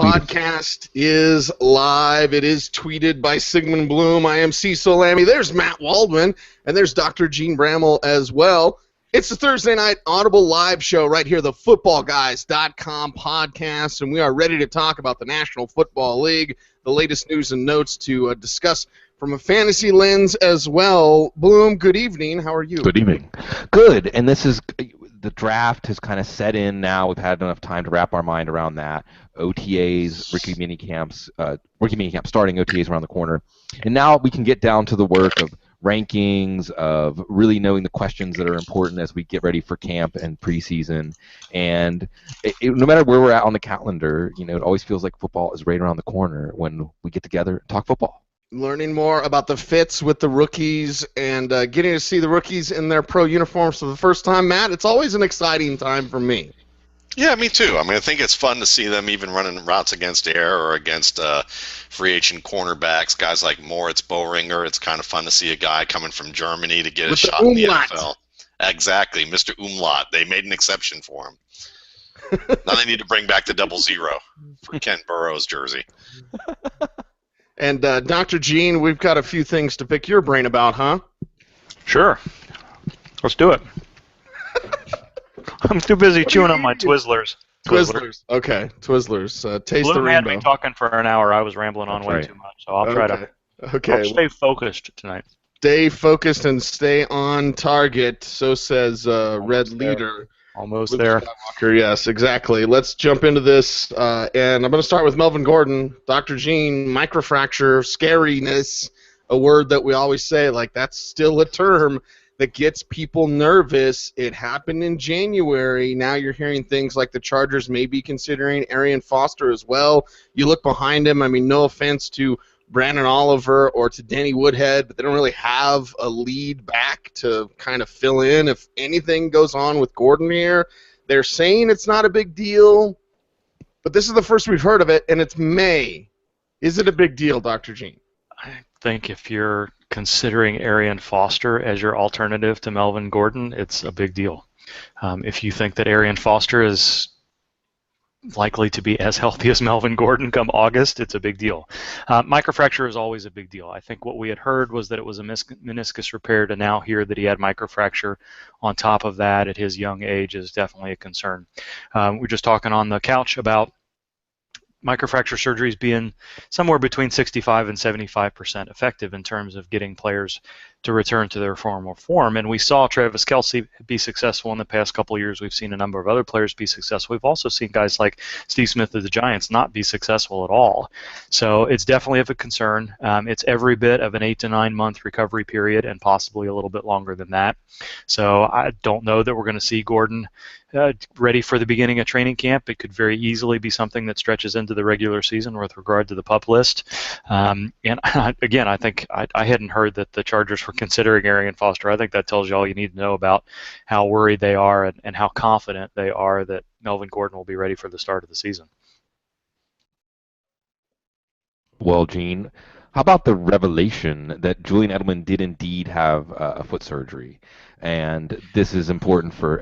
podcast is live. It is tweeted by Sigmund Bloom. I am Cecil Lammy. There's Matt Waldman, and there's Dr. Gene Bramall as well. It's the Thursday night Audible live show right here, the footballguys.com podcast, and we are ready to talk about the National Football League, the latest news and notes to discuss from a fantasy lens as well. Bloom, good evening. How are you? Good evening. Good, and this is the draft has kind of set in now. We've had enough time to wrap our mind around that. OTAs, rookie mini camps starting, OTAs around the corner. And now we can get down to the work of rankings, of really knowing the questions that are important as we get ready for camp and preseason. And no matter where we're at on the calendar, it always feels like football is right around the corner when we get together and talk football. Learning more about the fits with the rookies and getting to see the rookies in their pro uniforms for the first time, Matt, it's always an exciting time for me. Yeah, me too. I mean, I think it's fun to see them even running routes against air or against free agent cornerbacks, guys like Moritz Boehringer. It's kind of fun to see a guy coming from Germany to get a shot in the NFL. Exactly, Mr. Umlaut. They made an exception for him. Now they need to bring back the 00 for Ken Burrows' jersey. And Dr. Gene, we've got a few things to pick your brain about, huh? Sure. Let's do it. I'm too busy chewing on my Twizzlers. Twizzlers. Okay, Twizzlers. Taste Bloom the rainbow. had me talking for an hour. I was rambling on way too much, so I'll try to I'll stay focused tonight. Stay focused and stay on target, so says Red Leader. Almost Luke there. Skywalker, yes, exactly. Let's jump into this, and I'm going to start with Melvin Gordon. Dr. Gene, microfracture, scariness, a word that we always say, like that's still a term that gets people nervous. It happened in January. Now you're hearing things like the Chargers may be considering Arian Foster as well. You look behind him, I mean, no offense to Brandon Oliver or to Danny Woodhead, but they don't really have a lead back to kind of fill in if anything goes on with Gordon here. They're saying it's not a big deal, but this is the first we've heard of it, and it's May. Is it a big deal, Dr. Gene? I think if you're considering Arian Foster as your alternative to Melvin Gordon, it's a big deal. If you think that Arian Foster is likely to be as healthy as Melvin Gordon come August, it's a big deal. Microfracture is always a big deal. I think what we had heard was that it was a meniscus repair. To now hear that he had microfracture on top of that at his young age is definitely a concern. We're just talking on the couch about microfracture surgeries being somewhere between 65 and 75% effective in terms of getting players to return to their former form. And we saw Travis Kelce be successful in the past couple of years. We've seen a number of other players be successful. We've also seen guys like Steve Smith of the Giants not be successful at all. So it's definitely of a concern. It's every bit of an 8 to 9 month recovery period and possibly a little bit longer than that. So I don't know that we're going to see Gordon ready for the beginning of training camp. It could very easily be something that stretches into the regular season with regard to the PUP list. And again, I think I hadn't heard that the Chargers were considering Arian Foster. I think that tells you all you need to know about how worried they are and how confident they are that Melvin Gordon will be ready for the start of the season. Well, Gene, how about the revelation that Julian Edelman did indeed have a foot surgery? And this is important for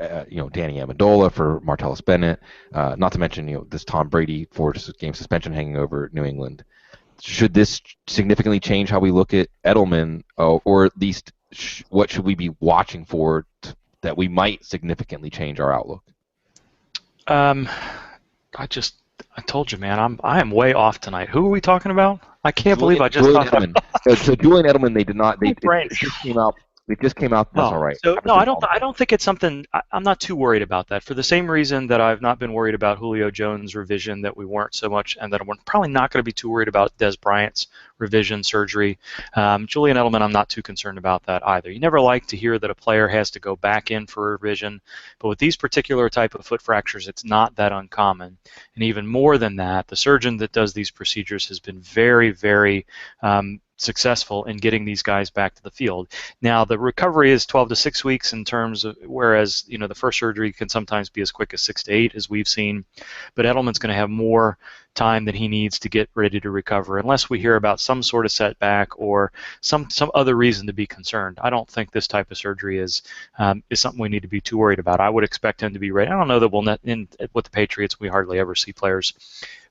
Danny Amendola, for Martellus Bennett, not to mention this Tom Brady 4-game suspension hanging over New England. Should this significantly change how we look at Edelman, or at least what should we be watching for that we might significantly change our outlook? I told you, man, I am way off tonight. Who are we talking about? I can't believe I just Julian thought Edelman. So Julian Edelman, they did not. It just came out. It just came out. That's all right. So no, I don't think it's something. I'm not too worried about that. For the same reason that I've not been worried about Julio Jones' revision, that we weren't so much, and that we're probably not going to be too worried about Des Bryant's revision surgery. Julian Edelman, I'm not too concerned about that either. You never like to hear that a player has to go back in for a revision, but with these particular type of foot fractures, it's not that uncommon. And even more than that, the surgeon that does these procedures has been very, very successful in getting these guys back to the field. Now, the recovery is 12 to 6 weeks in terms of, whereas the first surgery can sometimes be as quick as 6 to 8, as we've seen. But Edelman's going to have more time that he needs to get ready to recover, unless we hear about some sort of setback or some other reason to be concerned. I don't think this type of surgery is something we need to be too worried about. I would expect him to be ready. I don't know that with the Patriots, we hardly ever see players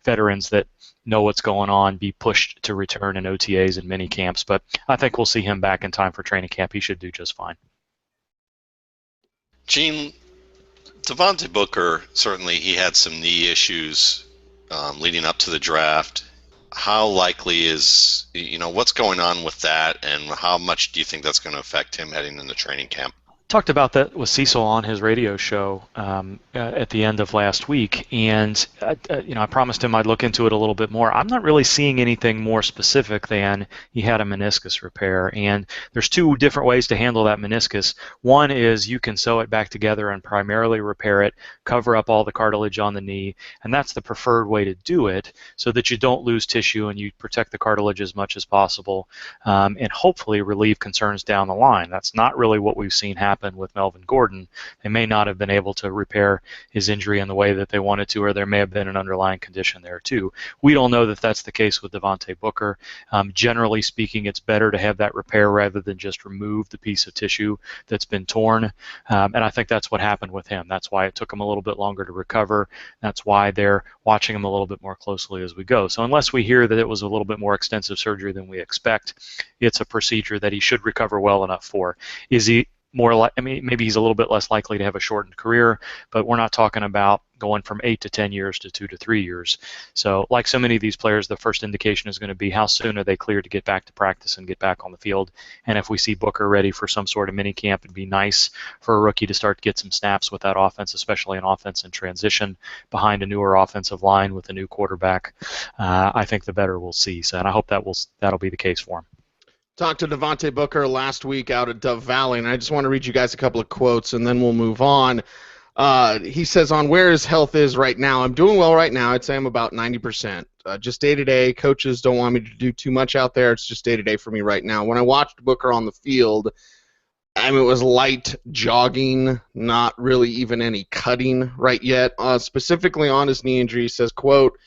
veterans that know what's going on be pushed to return in OTAs and mini camps. But I think we'll see him back in time for training camp. He should do just fine. Gene, Devontae Booker, certainly he had some knee issues leading up to the draft. How likely is, what's going on with that, and how much do you think that's going to affect him heading into training camp? Talked about that with Cecil on his radio show at the end of last week, and I promised him I'd look into it a little bit more. I'm not really seeing anything more specific than he had a meniscus repair, and there's two different ways to handle that meniscus. One is you can sew it back together and primarily repair it, cover up all the cartilage on the knee, and that's the preferred way to do it so that you don't lose tissue and you protect the cartilage as much as possible, and hopefully relieve concerns down the line. That's not really what we've seen happen with Melvin Gordon. They may not have been able to repair his injury in the way that they wanted to, or there may have been an underlying condition there too. We don't know that that's the case with Devontae Booker. Generally speaking, it's better to have that repair rather than just remove the piece of tissue that's been torn, and I think that's what happened with him. That's why it took him a little bit longer to recover. That's why they're watching him a little bit more closely as we go. So unless we hear that it was a little bit more extensive surgery than we expect, it's a procedure that he should recover well enough for. Is he more like, maybe he's a little bit less likely to have a shortened career, but we're not talking about going from 8 to 10 years to 2 to 3 years. So like so many of these players, the first indication is going to be how soon are they cleared to get back to practice and get back on the field. And if we see Booker ready for some sort of mini camp, it'd be nice for a rookie to start to get some snaps with that offense, especially an offense in transition behind a newer offensive line with a new quarterback. I think the better we'll see. So, and I hope that'll be the case for him. Talked to Devontae Booker last week out at Dove Valley, and I just want to read you guys a couple of quotes, and then we'll move on. He says, on where his health is right now, I'm doing well right now. I'd say I'm about 90%. Just day-to-day. Coaches don't want me to do too much out there. It's just day-to-day for me right now. When I watched Booker on the field, it was light jogging, not really even any cutting right yet. Specifically on his knee injury, he says, quote,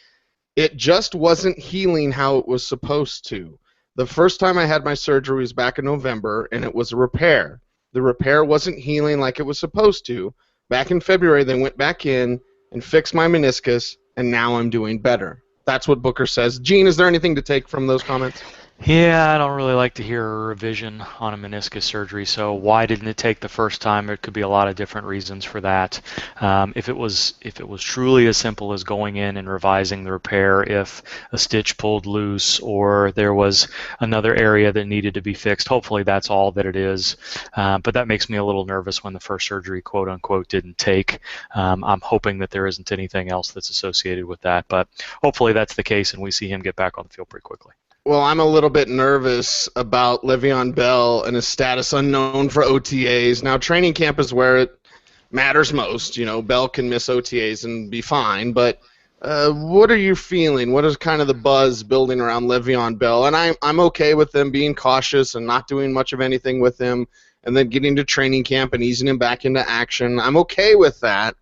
it just wasn't healing how it was supposed to. The first time I had my surgery was back in November, and it was a repair. The repair wasn't healing like it was supposed to. Back in February, they went back in and fixed my meniscus, and now I'm doing better. That's what Booker says. Gene, is there anything to take from those comments? Yeah, I don't really like to hear a revision on a meniscus surgery. So why didn't it take the first time? There could be a lot of different reasons for that. If it was truly as simple as going in and revising the repair, if a stitch pulled loose or there was another area that needed to be fixed, hopefully that's all that it is. But that makes me a little nervous when the first surgery, quote unquote, didn't take. I'm hoping that there isn't anything else that's associated with that. But hopefully that's the case and we see him get back on the field pretty quickly. Well, I'm a little bit nervous about Le'Veon Bell and his status unknown for OTAs. Now, training camp is where it matters most. Bell can miss OTAs and be fine, but what are you feeling? What is kind of the buzz building around Le'Veon Bell? And I'm okay with them being cautious and not doing much of anything with him and then getting to training camp and easing him back into action. I'm okay with that.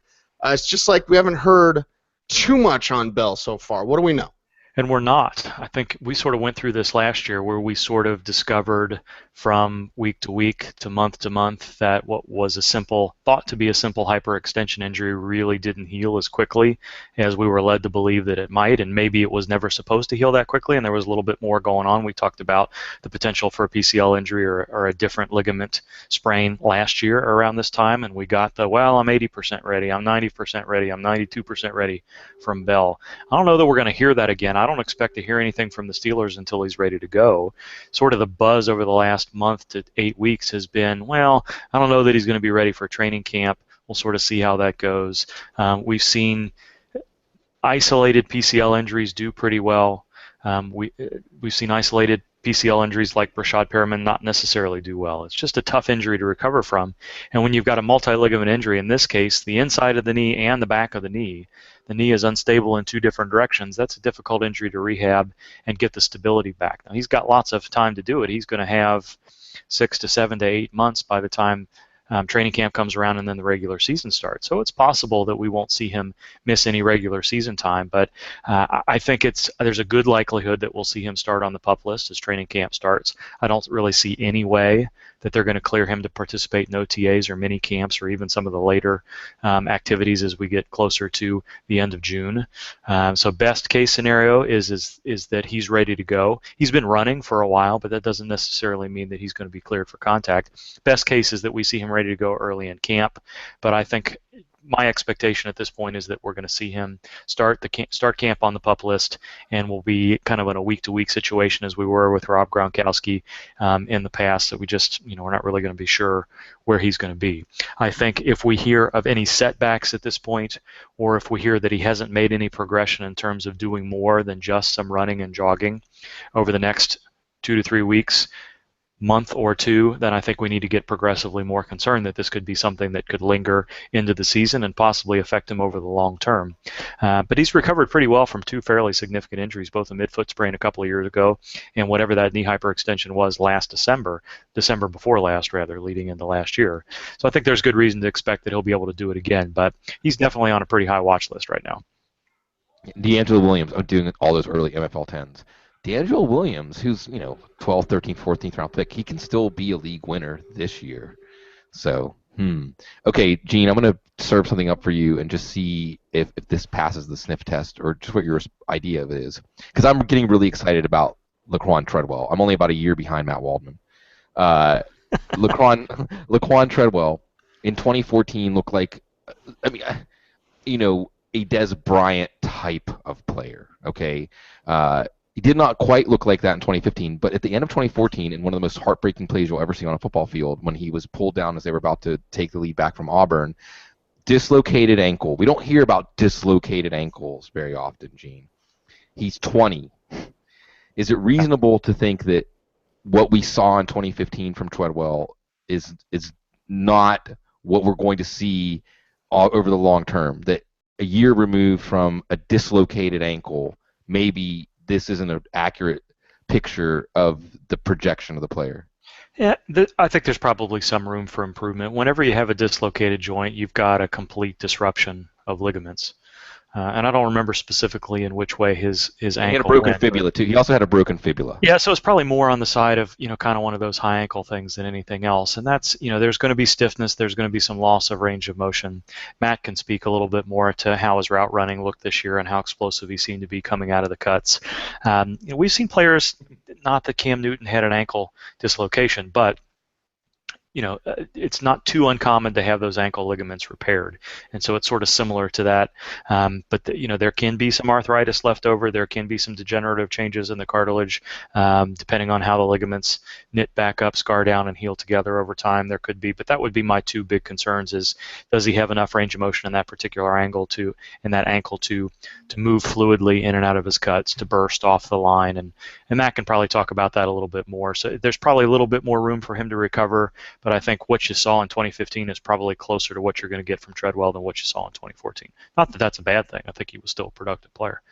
It's just like we haven't heard too much on Bell so far. What do we know? And we're not. I think we sort of went through this last year where we sort of discovered from week to month that what was thought to be a simple hyperextension injury really didn't heal as quickly as we were led to believe that it might, and maybe it was never supposed to heal that quickly and there was a little bit more going on. We talked about the potential for a PCL injury or a different ligament sprain last year around this time, and we got I'm 80% ready, I'm 90% ready, I'm 92% ready from Bell. I don't know that we're going to hear that again. I don't expect to hear anything from the Steelers until he's ready to go. Sort of the buzz over the last month to 8 weeks has been, I don't know that he's going to be ready for training camp. We'll sort of see how that goes. We've seen isolated PCL injuries do pretty well. We've seen isolated PCL injuries like Brashad Perriman not necessarily do well. It's just a tough injury to recover from. And when you've got a multi-ligament injury, in this case, the inside of the knee and the back of the knee is unstable in two different directions. That's a difficult injury to rehab and get the stability back. Now, he's got lots of time to do it. He's going to have 6 to 7 to 8 months by the time training camp comes around and then the regular season starts. So it's possible that we won't see him miss any regular season time, but I think there's a good likelihood that we'll see him start on the PUP list as training camp starts. I don't really see any way that they're going to clear him to participate in OTAs or mini camps or even some of the later activities as we get closer to the end of June. So best case scenario is that he's ready to go. He's been running for a while, but that doesn't necessarily mean that he's going to be cleared for contact. Best case is that we see him ready to go early in camp, but I think my expectation at this point is that we're going to see him start camp on the PUP list, and we'll be kind of in a week-to-week situation as we were with Rob Gronkowski in the past, that we just, we're not really going to be sure where he's going to be. I think if we hear of any setbacks at this point, or if we hear that he hasn't made any progression in terms of doing more than just some running and jogging over the next 2 to 3 weeks, month or two, then I think we need to get progressively more concerned that this could be something that could linger into the season and possibly affect him over the long term. But he's recovered pretty well from 2 fairly significant injuries, both a midfoot sprain a couple of years ago and whatever that knee hyperextension was last December before last rather, leading into last year. So I think there's good reason to expect that he'll be able to do it again, but he's definitely on a pretty high watch list right now. D'Angelo Williams, I'm doing all those early MFL 10s. D'Angelo Williams, who's 12th, 13th, 14th round pick, he can still be a league winner this year. So, okay, Gene, I'm going to serve something up for you and just see if this passes the sniff test or just what your idea of it is. Because I'm getting really excited about Laquan Treadwell. I'm only about a year behind Matt Waldman. Laquan Treadwell in 2014 looked like, a Des Bryant type of player. Okay. He did not quite look like that in 2015, but at the end of 2014, in one of the most heartbreaking plays you'll ever see on a football field, when he was pulled down as they were about to take the lead back from Auburn, dislocated ankle. We don't hear about dislocated ankles very often, Gene. He's 20. Is it reasonable to think that what we saw in 2015 from Treadwell is not what we're going to see over the long term? That a year removed from a dislocated ankle, maybe this isn't an accurate picture of the projection of the player? Yeah, I think there's probably some room for improvement. Whenever you have a dislocated joint, you've got a complete disruption of ligaments. And I don't remember specifically in which way his ankle. He had a broken fibula too. He also had a broken fibula. Yeah, so it's probably more on the side of kind of one of those high ankle things than anything else. And that's there's going to be stiffness. There's going to be some loss of range of motion. Matt can speak a little bit more to how his route running looked this year and how explosive he seemed to be coming out of the cuts. We've seen players, not that Cam Newton had an ankle dislocation, but it's not too uncommon to have those ankle ligaments repaired, and so it's sort of similar to that. But there can be some arthritis left over. There can be some degenerative changes in the cartilage, depending on how the ligaments knit back up, scar down, and heal together over time. There could be, but that would be my 2 big concerns: is does he have enough range of motion in that particular ankle to move fluidly in and out of his cuts, to burst off the line, and Matt can probably talk about that a little bit more. So there's probably a little bit more room for him to recover. But I think what you saw in 2015 is probably closer to what you're going to get from Treadwell than what you saw in 2014. Not that that's a bad thing. I think he was still a productive player.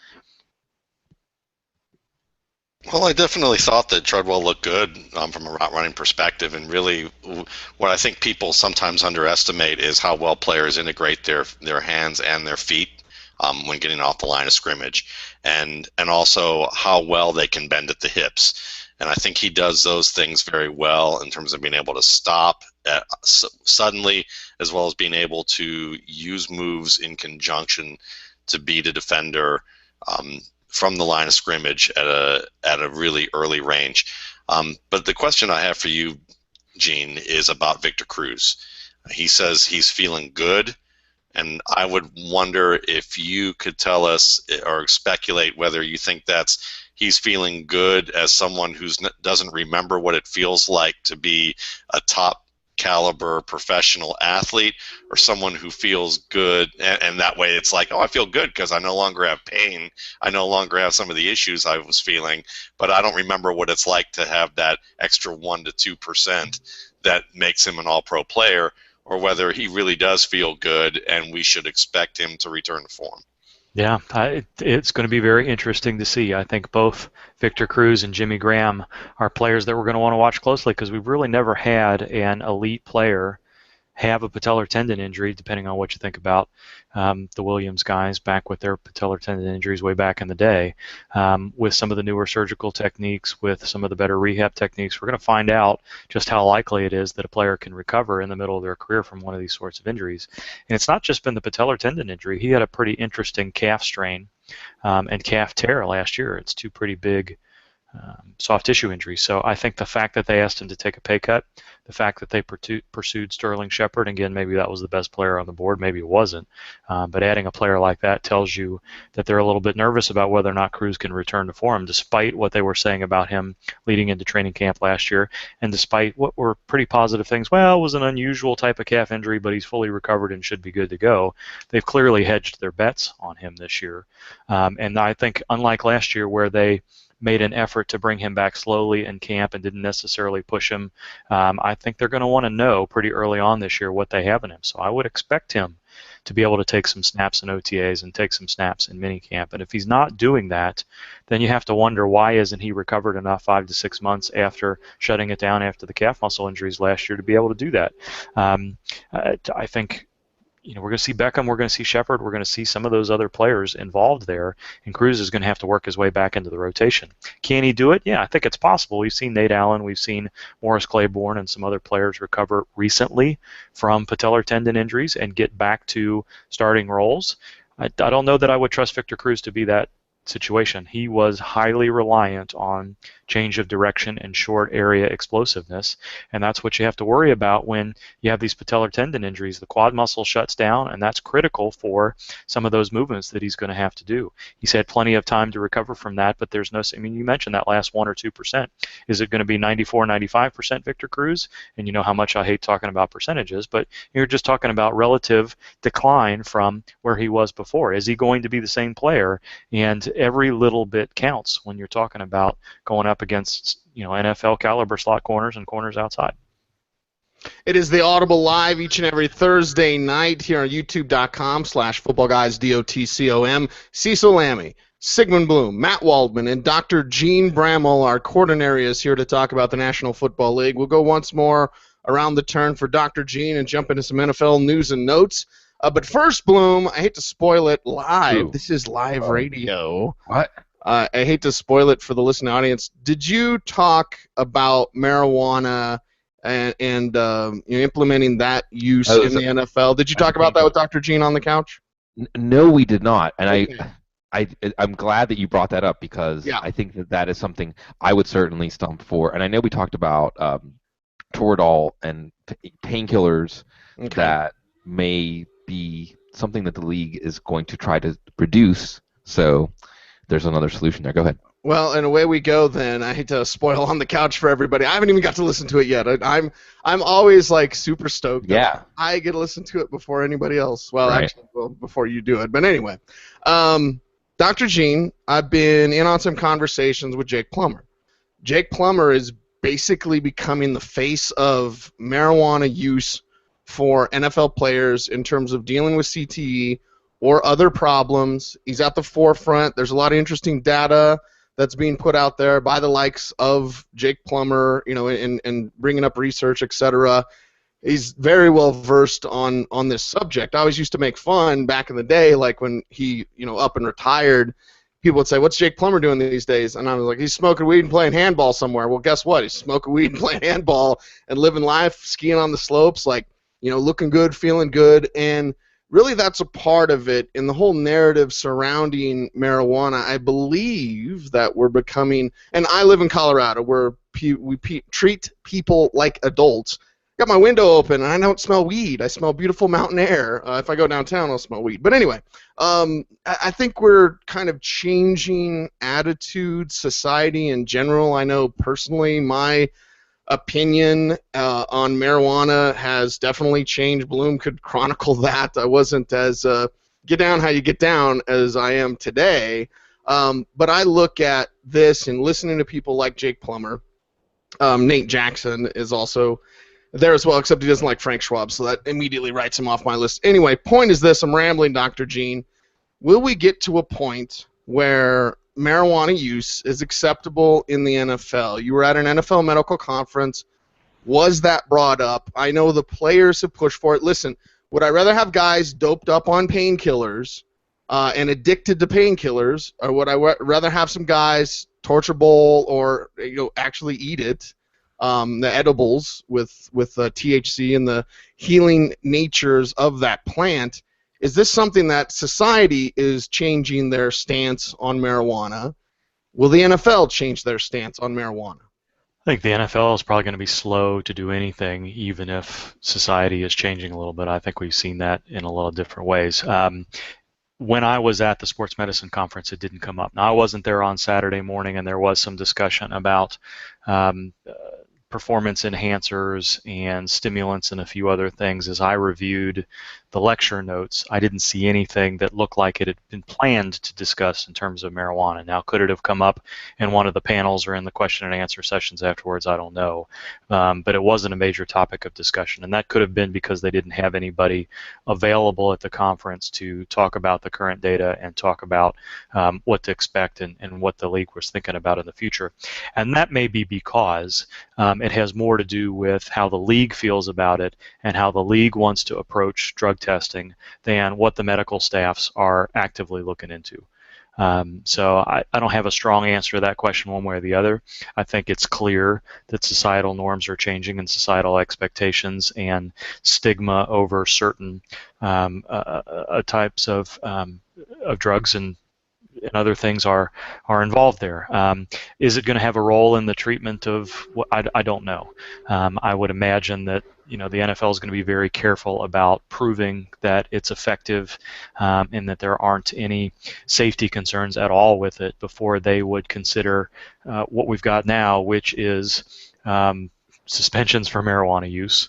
Well, I definitely thought that Treadwell looked good from a route running perspective, and really what I think people sometimes underestimate is how well players integrate their hands and their feet when getting off the line of scrimmage, and also how well they can bend at the hips. And I think he does those things very well in terms of being able to stop suddenly, as well as being able to use moves in conjunction to beat a defender from the line of scrimmage at a really early range. But the question I have for you, Gene, is about Victor Cruz. He says he's feeling good, and I would wonder if you could tell us or speculate whether you think he's feeling good as someone who doesn't remember what it feels like to be a top caliber professional athlete, or someone who feels good and that way it's like, oh, I feel good because I no longer have pain, I no longer have some of the issues I was feeling, but I don't remember what it's like to have that extra 1 to 2% that makes him an all-pro player, or whether he really does feel good and we should expect him to return to form. Yeah, it's going to be very interesting to see. I think both Victor Cruz and Jimmy Graham are players that we're going to want to watch closely, because we've really never had an elite player have a patellar tendon injury, depending on what you think about the Williams guys back with their patellar tendon injuries way back in the day. With some of the newer surgical techniques, with some of the better rehab techniques, we're going to find out just how likely it is that a player can recover in the middle of their career from one of these sorts of injuries. And it's not just been the patellar tendon injury. He had a pretty interesting calf strain and calf tear last year. It's two pretty big soft tissue injuries. So I think the fact that they asked him to take a pay cut, the fact that they pursued Sterling Shepard, again, maybe that was the best player on the board, maybe it wasn't, but adding a player like that tells you that they're a little bit nervous about whether or not Cruz can return to form, despite what they were saying about him leading into training camp last year, and despite what were pretty positive things. Well, it was an unusual type of calf injury, but he's fully recovered and should be good to go. They've clearly hedged their bets on him this year, and I think unlike last year where they made an effort to bring him back slowly in camp and didn't necessarily push him, I think they're going to want to know pretty early on this year what they have in him. So I would expect him to be able to take some snaps in OTAs and take some snaps in minicamp. And if he's not doing that, then you have to wonder why isn't he recovered enough 5 to 6 months after shutting it down after the calf muscle injuries last year to be able to do that. I think we're going to see Beckham, we're going to see Shepard, we're going to see some of those other players involved there, and Cruz is going to have to work his way back into the rotation. Can he do it? Yeah, I think it's possible. We've seen Nate Allen, we've seen Morris Claiborne and some other players recover recently from patellar tendon injuries and get back to starting roles. I don't know that I would trust Victor Cruz to be that situation. He was highly reliant on change of direction and short area explosiveness, and that's what you have to worry about when you have these patellar tendon injuries. The quad muscle shuts down, and that's critical for some of those movements that he's going to have to do. He's had plenty of time to recover from that, but there's no, I mean, you mentioned that last 1 or 2%. Is it going to be 94, 95% Victor Cruz? And you know how much I hate talking about percentages, but you're just talking about relative decline from where he was before. Is he going to be the same player? And every little bit counts when you're talking about going up against NFL caliber slot corners and corners outside. It is the Audible Live each and every Thursday night here on youtube.com/footballguys.dotcom. Cecil Lammey, Sigmund Bloom, Matt Waldman, and Dr. Gene Bramall, our coordinator, is here to talk about the National Football League. We'll go once more around the turn for Dr. Gene and jump into some NFL news and notes. But first, Bloom, I hate to spoil it live. Ooh. This is live radio. What? I hate to spoil it for the listening audience. Did you talk about marijuana and implementing that use in the NFL? Did you talk about that with Dr. Gene on the couch? No, we did not. And Okay. I'm glad that you brought that up because Yeah. I think that is something I would certainly stump for. And I know we talked about Toradol and painkillers that may be something that the league is going to try to reduce. So there's another solution there. Go ahead. Well, and away we go then. I hate to spoil On the Couch for everybody. I haven't even got to listen to it yet. I'm always like super stoked. Yeah. I get to listen to it before anybody else. Well, Right. actually, before you do it. But anyway, Dr. Gene, I've been in on some conversations with Jake Plummer. Jake Plummer is basically becoming the face of marijuana use for NFL players in terms of dealing with CTE or other problems. He's at the forefront. There's a lot of interesting data that's being put out there by the likes of Jake Plummer, in bringing up research, etc. He's very well versed on this subject. I always used to make fun back in the day, like when he, up and retired, people would say, "What's Jake Plummer doing these days?" And I was like, "He's smoking weed and playing handball somewhere." Well, guess what? He's smoking weed and playing handball and living life, skiing on the slopes, like, looking good, feeling good, and really that's a part of it in the whole narrative surrounding marijuana. I believe that we're becoming, and I live in Colorado where we treat people like adults. Got my window open and I don't smell weed. I smell beautiful mountain air. If I go downtown, I'll smell weed. But anyway, I think we're kind of changing attitudes, society in general. I know personally my opinion on marijuana has definitely changed. Bloom could chronicle that. I wasn't as get down how you get down as I am today. But I look at this and listening to people like Jake Plummer. Nate Jackson is also there as well, except he doesn't like Frank Schwab, so that immediately writes him off my list. Anyway, point is this. I'm rambling, Dr. Gene. Will we get to a point where marijuana use is acceptable in the NFL? You were at an NFL medical conference. Was that brought up? I know the players have pushed for it. Listen, would I rather have guys doped up on painkillers and addicted to painkillers, or would I rather have some guys torture bowl or actually eat it, the edibles with THC and the healing natures of that plant? Is this something that society is changing their stance on marijuana? Will the NFL change their stance on marijuana? I think the NFL is probably going to be slow to do anything, even if society is changing a little bit. I think we've seen that in a lot of different ways. When I was at the sports medicine conference, it didn't come up. Now, I wasn't there on Saturday morning, and there was some discussion about performance enhancers and stimulants and a few other things. As I reviewed the lecture notes, I didn't see anything that looked like it had been planned to discuss in terms of marijuana. Now, could it have come up in one of the panels or in the question and answer sessions afterwards? I don't know. But it wasn't a major topic of discussion, and that could have been because they didn't have anybody available at the conference to talk about the current data and talk about what to expect and what the league was thinking about in the future. And that may be because it has more to do with how the league feels about it and how the league wants to approach drug testing than what the medical staffs are actively looking into. So I don't have a strong answer to that question one way or the other. I think it's clear that societal norms are changing and societal expectations and stigma over certain types of drugs and other things are involved there. Is it going to have a role in the treatment of? I don't know. I would imagine that the NFL is going to be very careful about proving that it's effective and that there aren't any safety concerns at all with it before they would consider what we've got now, which is suspensions for marijuana use,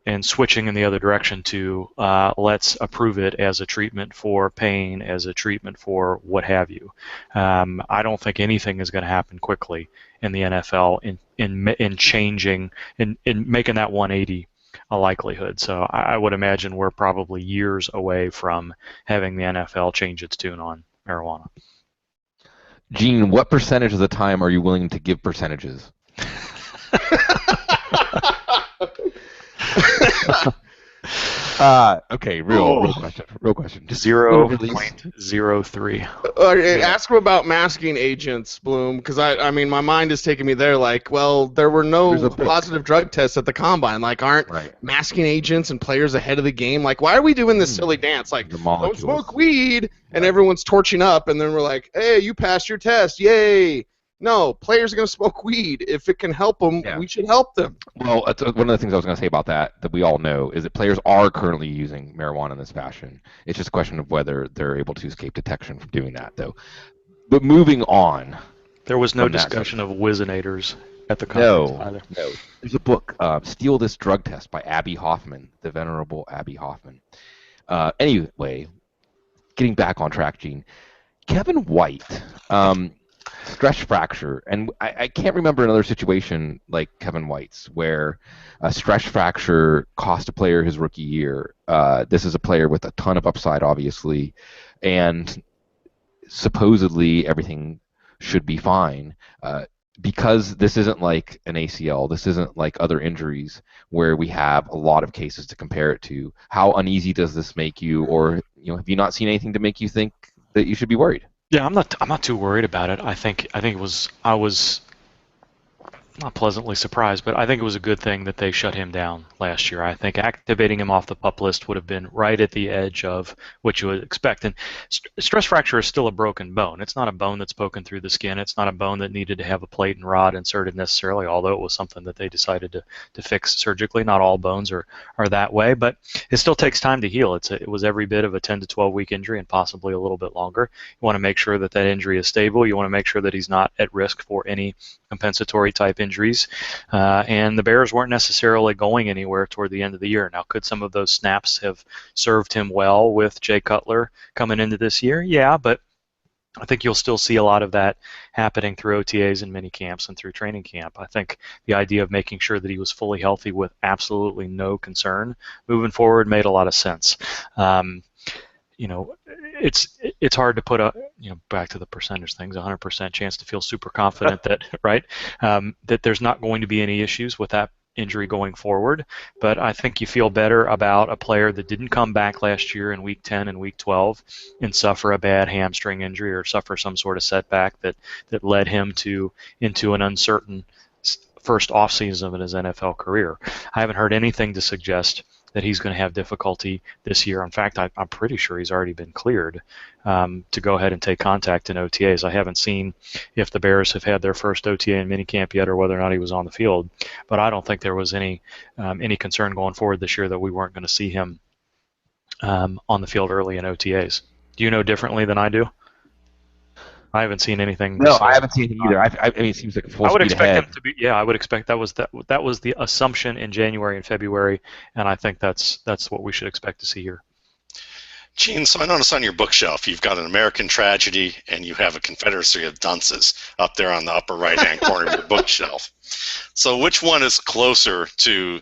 and switching in the other direction to let's approve it as a treatment for pain, as a treatment for what have you. I don't think anything is going to happen quickly in the NFL in changing, in making that 180 a likelihood. So I would imagine we're probably years away from having the NFL change its tune on marijuana. Gene, what percentage of the time are you willing to give percentages? Okay, real question. Just 0.03. Ask him about masking agents, Bloom, because I mean, my mind is taking me there. Like, well, there were no positive drug tests at the combine. Like, aren't masking agents and players ahead of the game? Like, why are we doing this silly dance? Like, don't smoke weed, and everyone's torching up, and then we're like, hey, you passed your test, yay! No, players are going to smoke weed. If it can help them, we should help them. Well, that's one of the things I was going to say about that we all know is that players are currently using marijuana in this fashion. It's just a question of whether they're able to escape detection from doing that, though. But moving on. There was no discussion of Wizinators at the conference either. No. There's a book, Steal This Drug Test by Abby Hoffman, the venerable Abby Hoffman. Anyway, getting back on track, Gene. Kevin White... stress fracture, and I can't remember another situation like Kevin White's where a stress fracture cost a player his rookie year. This is a player with a ton of upside, obviously, and supposedly everything should be fine. Because this isn't like an ACL, this isn't like other injuries where we have a lot of cases to compare it to. How uneasy does this make you, or have you not seen anything to make you think that you should be worried? Yeah, I'm not too worried about it. I think I was not pleasantly surprised, but I think it was a good thing that they shut him down last year. I think activating him off the PUP list would have been right at the edge of what you would expect. And stress fracture is still a broken bone. It's not a bone that's poking through the skin. It's not a bone that needed to have a plate and rod inserted necessarily, although it was something that they decided to fix surgically. Not all bones are that way, but it still takes time to heal. It was every bit of a 10 to 12 week injury and possibly a little bit longer. You want to make sure that injury is stable. You want to make sure that he's not at risk for any compensatory type injuries, and the Bears weren't necessarily going anywhere toward the end of the year. Now, could some of those snaps have served him well with Jay Cutler coming into this year? Yeah, but I think you'll still see a lot of that happening through OTAs and mini camps and through training camp. I think the idea of making sure that he was fully healthy with absolutely no concern moving forward made a lot of sense. It's hard to put back to the percentage things, 100% chance to feel super confident that that there's not going to be any issues with that injury going forward, but I think you feel better about a player that didn't come back last year in Week 10 and Week 12 and suffer a bad hamstring injury or suffer some sort of setback that led him into an uncertain first offseason of his NFL career. I haven't heard anything to suggest that he's going to have difficulty this year. In fact, I'm pretty sure he's already been cleared to go ahead and take contact in OTAs. I haven't seen if the Bears have had their first OTA in minicamp yet or whether or not he was on the field, but I don't think there was any concern going forward this year that we weren't going to see him on the field early in OTAs. Do you know differently than I do? I haven't seen anything. No, I haven't seen it either. I mean, it seems like full I would speed expect ahead. him to be. Yeah, I would expect that was the assumption in January and February, and I think that's what we should expect to see here. Gene, so I noticed on your bookshelf you've got an American Tragedy and you have a Confederacy of Dunces up there on the upper right-hand corner of your bookshelf. So which one is closer to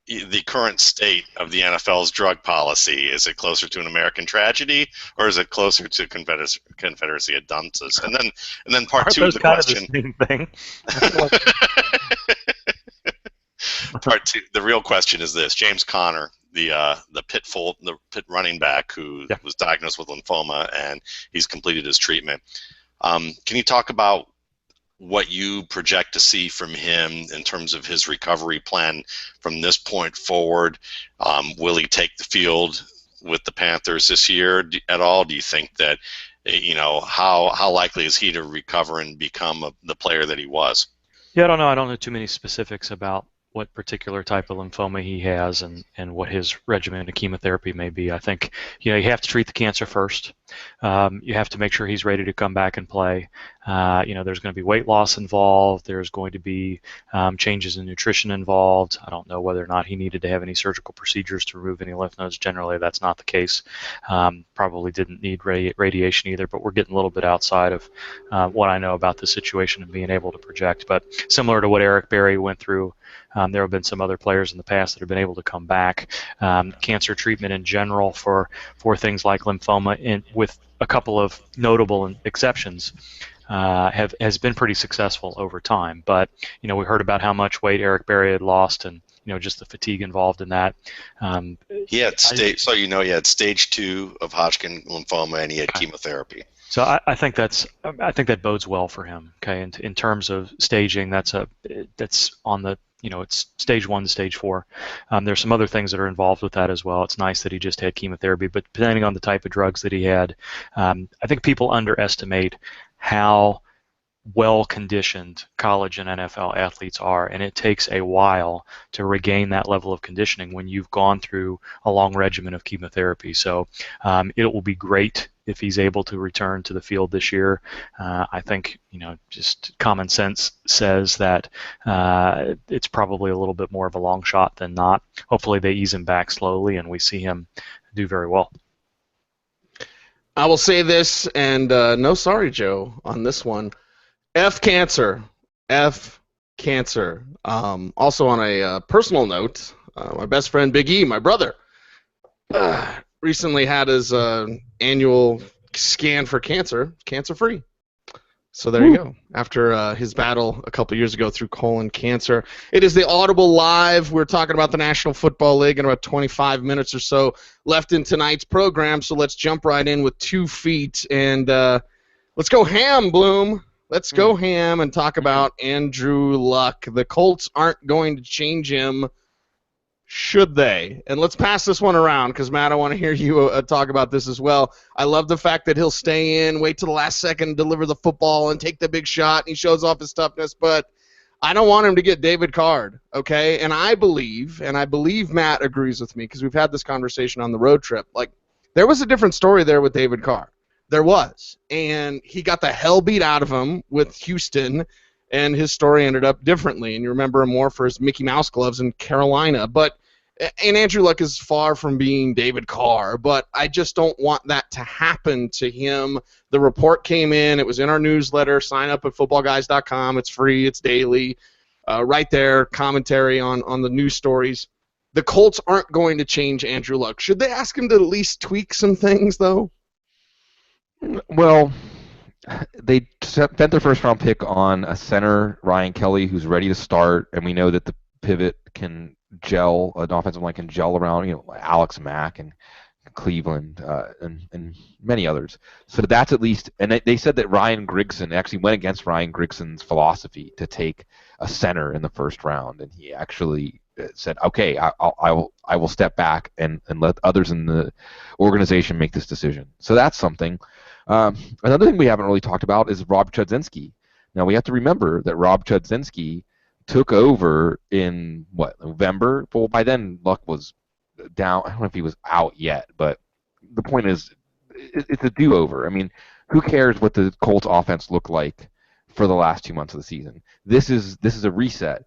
the current state of the NFL's drug policy? Is it closer to an American Tragedy, or is it closer to Confederacy of Dunces? And then part two of the question. Kind of the same thing? Part two. The real question is this: James Conner, the Pitt running back who was diagnosed with lymphoma and he's completed his treatment. Can you talk about what you project to see from him in terms of his recovery plan from this point forward? Will he take the field with the Panthers this year at all? Do you think that, how likely is he to recover and become the player that he was? Yeah, I don't know. I don't know too many specifics about what particular type of lymphoma he has and what his regimen of chemotherapy may be. I think you have to treat the cancer first. You have to make sure he's ready to come back and play. There's going to be weight loss involved. There's going to be changes in nutrition involved. I don't know whether or not he needed to have any surgical procedures to remove any lymph nodes. Generally, that's not the case. Probably didn't need radiation either, but we're getting a little bit outside of what I know about the situation and being able to project. But similar to what Eric Berry went through, there have been some other players in the past that have been able to come back. Cancer treatment in general for things like lymphoma, with a couple of notable exceptions, has been pretty successful over time. But we heard about how much weight Eric Berry had lost, and just the fatigue involved in that. He had he had stage 2 of Hodgkin lymphoma, and he had chemotherapy. So I think that bodes well for him. Okay, in terms of staging, that's on the it's stage 1 to stage 4. There's some other things that are involved with that as well. It's nice that he just had chemotherapy, but depending on the type of drugs that he had, I think people underestimate how well-conditioned college and NFL athletes are, and it takes a while to regain that level of conditioning when you've gone through a long regimen of chemotherapy. So it will be great if he's able to return to the field this year. I think just common sense says that it's probably a little bit more of a long shot than not. Hopefully they ease him back slowly and we see him do very well. I will say this, and no sorry, Joe, on this one. F cancer. F cancer. Also on a personal note, my best friend Big E, my brother, recently had his annual scan for cancer-free. So there you go. After his battle a couple years ago through colon cancer. It is the Audible Live. We're talking about the National Football League in about 25 minutes or so left in tonight's program. So let's jump right in with 2 feet and let's go ham, Bloom. Let's go ham and talk about Andrew Luck. The Colts aren't going to change him, should they? And let's pass this one around because, Matt, I want to hear you talk about this as well. I love the fact that he'll stay in, wait till the last second, deliver the football, and take the big shot, and he shows off his toughness, but I don't want him to get David Card, okay? And I believe Matt agrees with me because we've had this conversation on the road trip. Like, there was a different story there with David Carr. There was. And he got the hell beat out of him with Houston, and his story ended up differently. And you remember him more for his Mickey Mouse gloves in Carolina. And Andrew Luck is far from being David Carr, but I just don't want that to happen to him. The report came in. It was in our newsletter. Sign up at footballguys.com. It's free. It's daily. Right there, commentary on the news stories. The Colts aren't going to change Andrew Luck. Should they ask him to at least tweak some things, though? Well, they spent their first round pick on a center, Ryan Kelly, who's ready to start, and we know that the pivot can gel, an offensive line can gel around, Alex Mack and Cleveland and many others. So that's at least, and they said that Ryan Grigson actually went against Ryan Grigson's philosophy to take a center in the first round, and he actually said, "Okay, I will step back and let others in the organization make this decision." So that's something. Another thing we haven't really talked about is Rob Chudzinski. Now we have to remember that Rob Chudzinski took over in November. Well, by then Luck was down. I don't know if he was out yet, but the point is, it's a do-over. I mean, who cares what the Colts offense looked like for the last 2 months of the season? This is a reset.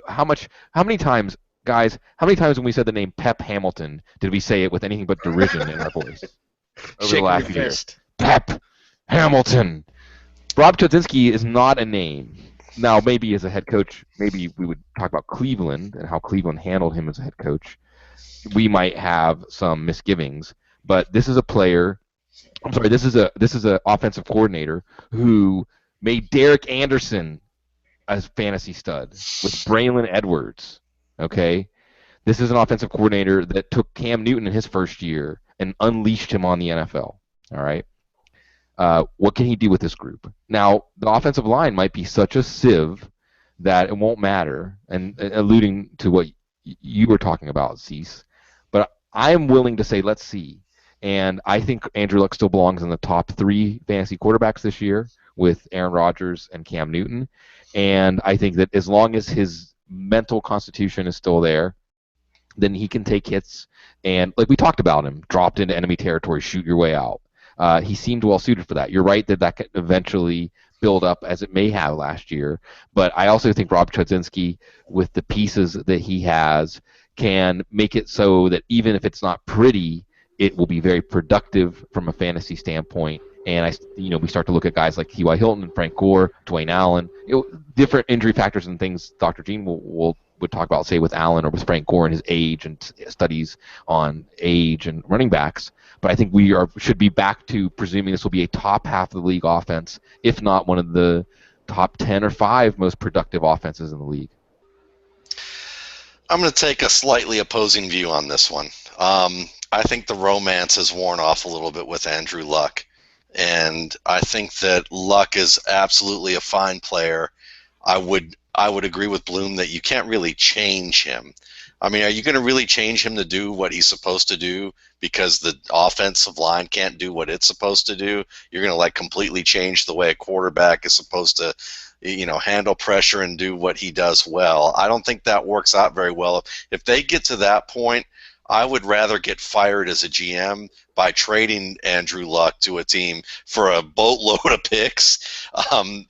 How many times, guys? How many times when we said the name Pep Hamilton did we say it with anything but derision in our voice over the last few years? Pep Hamilton. Rob Chudzinski is not a name. Now, maybe as a head coach, maybe we would talk about Cleveland and how Cleveland handled him as a head coach. We might have some misgivings, but this is a player. I'm sorry. This is a offensive coordinator who made Derek Anderson a fantasy stud with Braylon Edwards. Okay, this is an offensive coordinator that took Cam Newton in his first year and unleashed him on the NFL. All right. What can he do with this group? Now, the offensive line might be such a sieve that it won't matter, and alluding to what you were talking about, Cease. But I am willing to say, let's see. And I think Andrew Luck still belongs in the top 3 fantasy quarterbacks this year with Aaron Rodgers and Cam Newton. And I think that as long as his mental constitution is still there, then he can take hits. And like we talked about him, dropped into enemy territory, shoot your way out. He seemed well suited for that. You're right that could eventually build up as it may have last year. But I also think Rob Chudzinski, with the pieces that he has, can make it so that even if it's not pretty, it will be very productive from a fantasy standpoint. And we start to look at guys like T.Y. Hilton and Frank Gore, Dwayne Allen, different injury factors and things Dr. Gene would talk about, say, with Allen or with Frank Gore and his age and studies on age and running backs. But I think we should be back to presuming this will be a top half of the league offense, if not one of the top 10 or 5 most productive offenses in the league. I'm going to take a slightly opposing view on this one. I think the romance has worn off a little bit with Andrew Luck. And I think that Luck is absolutely a fine player. I would agree with Bloom that you can't really change him. I mean, are you going to really change him to do what he's supposed to do because the offensive line can't do what it's supposed to do? You're going to completely change the way a quarterback is supposed to, handle pressure and do what he does well. I don't think that works out very well. If they get to that point, I would rather get fired as a GM by trading Andrew Luck to a team for a boatload of picks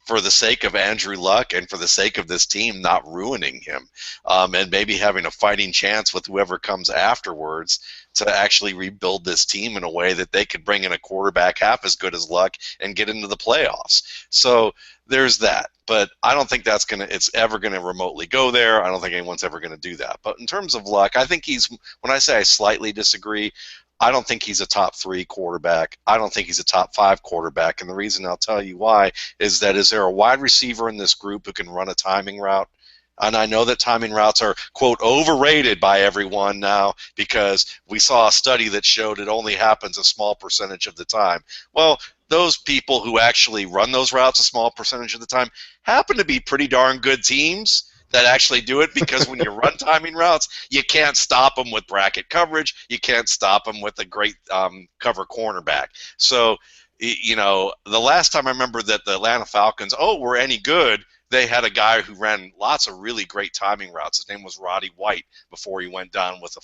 for the sake of Andrew Luck and for the sake of this team not ruining him, and maybe having a fighting chance with whoever comes afterwards to actually rebuild this team in a way that they could bring in a quarterback half as good as Luck and get into the playoffs. So there's that. But I don't think it's ever gonna remotely go there. I don't think anyone's ever gonna do that. But in terms of Luck, I think when I say I slightly disagree, I don't think he's a top 3 quarterback. I don't think he's a top 5 quarterback. And the reason I'll tell you why is there a wide receiver in this group who can run a timing route? And I know that timing routes are, quote, overrated by everyone now because we saw a study that showed it only happens a small percentage of the time. Well, those people who actually run those routes a small percentage of the time happen to be pretty darn good teams that actually do it, because when you run timing routes, you can't stop them with bracket coverage. You can't stop them with a great cover cornerback. So, the last time I remember that the Atlanta Falcons, were any good, they had a guy who ran lots of really great timing routes. His name was Roddy White before he went down with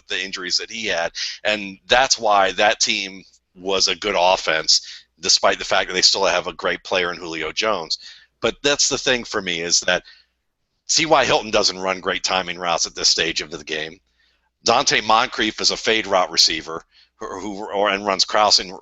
the injuries that he had. And that's why that team was a good offense, despite the fact that they still have a great player in Julio Jones. But that's the thing for me, is that T.Y. Hilton doesn't run great timing routes at this stage of the game. Dante Moncrief is a fade route receiver and runs crossing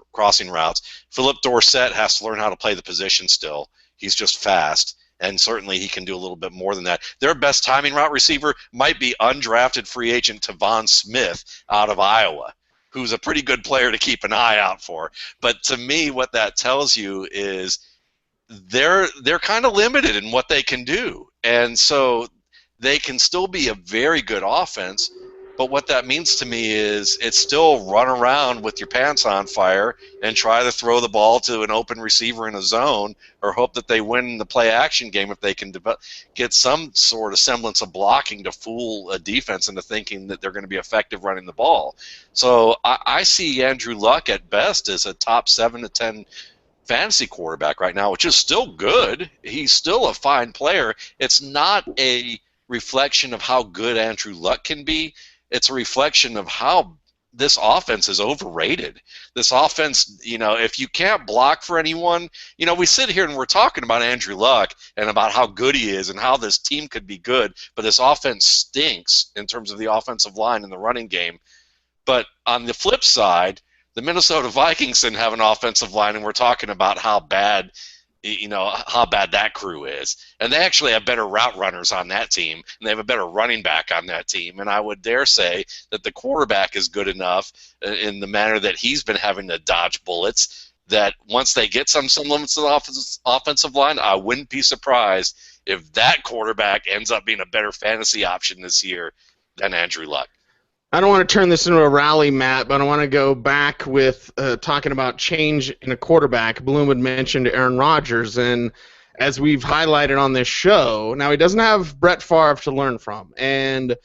routes. Philip Dorsett has to learn how to play the position still. He's just fast, and certainly he can do a little bit more than that. Their best timing route receiver might be undrafted free agent Tavon Smith out of Iowa. who's a pretty good player to keep an eye out for. But to me, what that tells you is they're kind of limited in what they can do, and so they can still be a very good offense. But what that means to me is it's still run around with your pants on fire and try to throw the ball to an open receiver in a zone, or hope that they win the play-action game if they can get some sort of semblance of blocking to fool a defense into thinking that they're going to be effective running the ball. So I see Andrew Luck at best as a top 7 to 10 fantasy quarterback right now, which is still good. He's still a fine player. It's not a reflection of how good Andrew Luck can be. It's a reflection of how this offense is overrated. This offense, if you can't block for anyone, we sit here and we're talking about Andrew Luck and about how good he is and how this team could be good, but this offense stinks in terms of the offensive line and the running game. But on the flip side, the Minnesota Vikings didn't have an offensive line, and we're talking about how bad that crew is. And they actually have better route runners on that team, and they have a better running back on that team. And I would dare say that the quarterback is good enough in the manner that he's been having to dodge bullets, that once they get some limits to the offensive line, I wouldn't be surprised if that quarterback ends up being a better fantasy option this year than Andrew Luck. I don't want to turn this into a rally, Matt, but I want to go back with talking about change in a quarterback. Bloom had mentioned Aaron Rodgers, and as we've highlighted on this show, now he doesn't have Brett Favre to learn from, and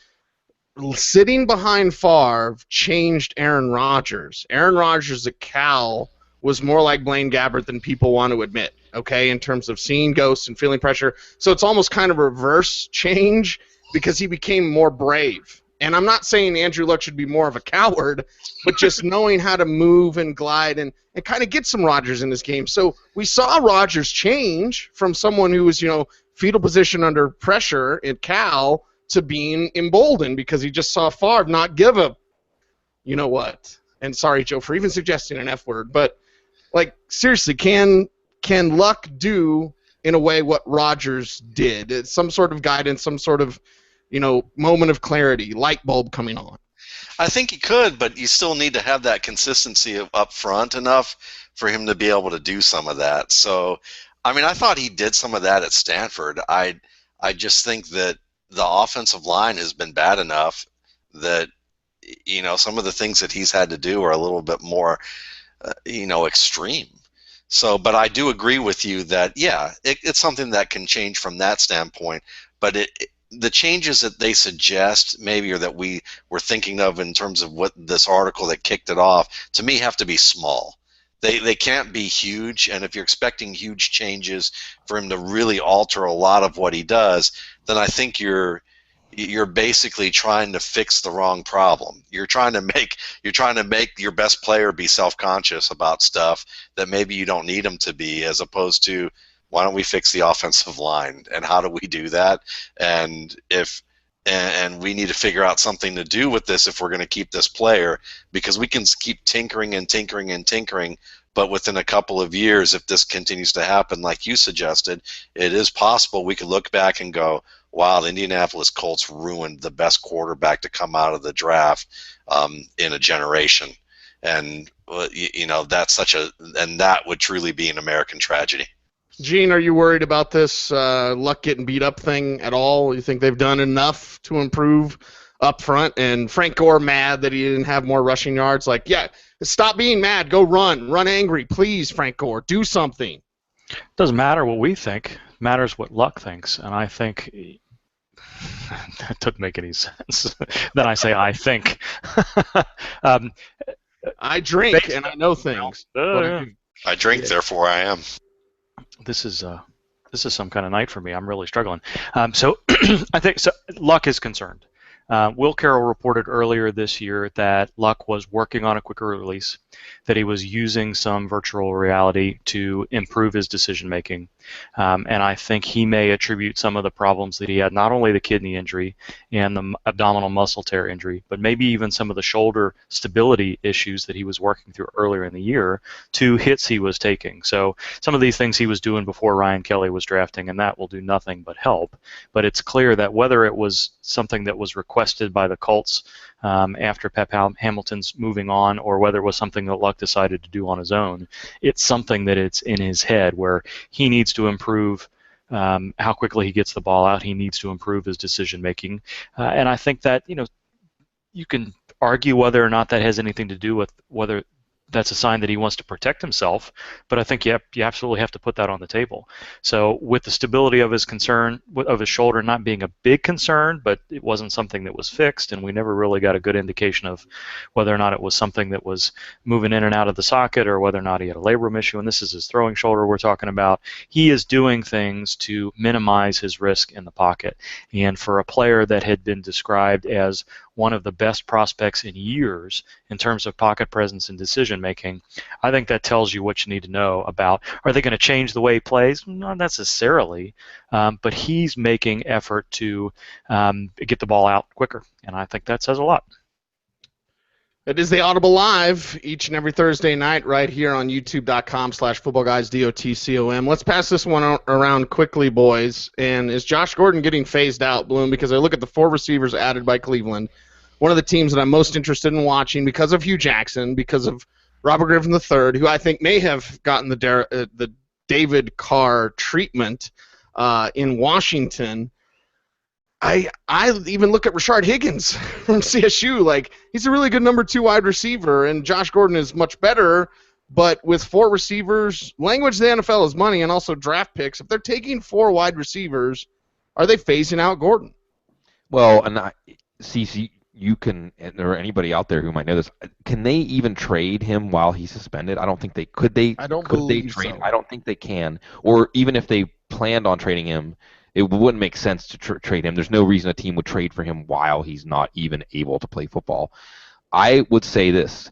sitting behind Favre changed Aaron Rodgers. Aaron Rodgers at Cal was more like Blaine Gabbert than people want to admit, okay, in terms of seeing ghosts and feeling pressure. So it's almost kind of a reverse change because he became more brave. And I'm not saying Andrew Luck should be more of a coward, but just knowing how to move and glide and kind of get some Rodgers in this game. So we saw Rodgers change from someone who was, fetal position under pressure at Cal to being emboldened because he just saw Favre not give a, you know what. And sorry, Joe, for even suggesting an F word, but seriously, can Luck do in a way what Rodgers did? It's some sort of guidance, some sort of moment of clarity, light bulb coming on. I think he could, but you still need to have that consistency up front enough for him to be able to do some of that. So, I thought he did some of that at Stanford. I just think that the offensive line has been bad enough that, some of the things that he's had to do are a little bit more, extreme. So, but I do agree with you that, it's something that can change from that standpoint, but the changes that they suggest maybe or that we were thinking of in terms of what this article that kicked it off, to me have to be small. They can't be huge, and if you're expecting huge changes for him to really alter a lot of what he does, then I think you're basically trying to fix the wrong problem. You're trying to make your best player be self-conscious about stuff that maybe you don't need him to be, as opposed to, why don't we fix the offensive line, and how do we do that? And we need to figure out something to do with this if we're going to keep this player, because we can keep tinkering and tinkering and tinkering, but within a couple of years, if this continues to happen like you suggested, it is possible we could look back and go, wow, the Indianapolis Colts ruined the best quarterback to come out of the draft in a generation. And that's and that would truly be an American tragedy. Gene, are you worried about this Luck getting beat up thing at all? You think they've done enough to improve up front? And Frank Gore mad that he didn't have more rushing yards? Stop being mad. Go run angry. Please, Frank Gore, do something. It doesn't matter what we think. It matters what Luck thinks. And I think that doesn't make any sense. Then I say I think. I drink and I know things. I drink, therefore I am. This is some kind of night for me. I'm really struggling. So I think Luck is concerned. Will Carroll reported earlier this year that Luck was working on a quicker release, that he was using some virtual reality to improve his decision making, and I think he may attribute some of the problems that he had, not only the kidney injury and the abdominal muscle tear injury, but maybe even some of the shoulder stability issues that he was working through earlier in the year, to hits he was taking. So some of these things he was doing before Ryan Kelly was drafting, and that will do nothing but help. But it's clear that whether it was something that was required requested by the Colts after Pep Hamilton's moving on, or whether it was something that Luck decided to do on his own. It's something that it's in his head where he needs to improve how quickly he gets the ball out. He needs to improve his decision making, and I think that you can argue whether or not that has anything to do with whether that's a sign that he wants to protect himself, but I think you absolutely have to put that on the table. So with the stability of his shoulder not being a big concern, but it wasn't something that was fixed, and we never really got a good indication of whether or not it was something that was moving in and out of the socket or whether or not he had a labrum issue, and this is his throwing shoulder we're talking about. He is doing things to minimize his risk in the pocket, and for a player that had been described as one of the best prospects in years in terms of pocket presence and decision making, I think that tells you what you need to know about, are they going to change the way he plays? Not necessarily, but he's making effort to get the ball out quicker, and I think that says a lot. It is the Audible Live each and every Thursday night right here on youtube.com/footballguys, DOTCOM. Let's pass this one around quickly, boys. And is Josh Gordon getting phased out, Bloom? Because I look at the 4 receivers added by Cleveland. One of the teams that I'm most interested in watching because of Hugh Jackson, because of Robert Griffin III, who I think may have gotten the David Carr treatment in Washington. I even look at Rashard Higgins from CSU. Like, he's a really good number 2 wide receiver, and Josh Gordon is much better. But with 4 receivers, language of the NFL is money, and also draft picks. If they're taking 4 wide receivers, are they phasing out Gordon? Well, and CC, you can, or anybody out there who might know this, can they even trade him while he's suspended? I don't think they could. I don't believe trade? so. I don't think they can. Or even if they planned on trading him, it wouldn't make sense to trade him. There's no reason a team would trade for him while he's not even able to play football. I would say this.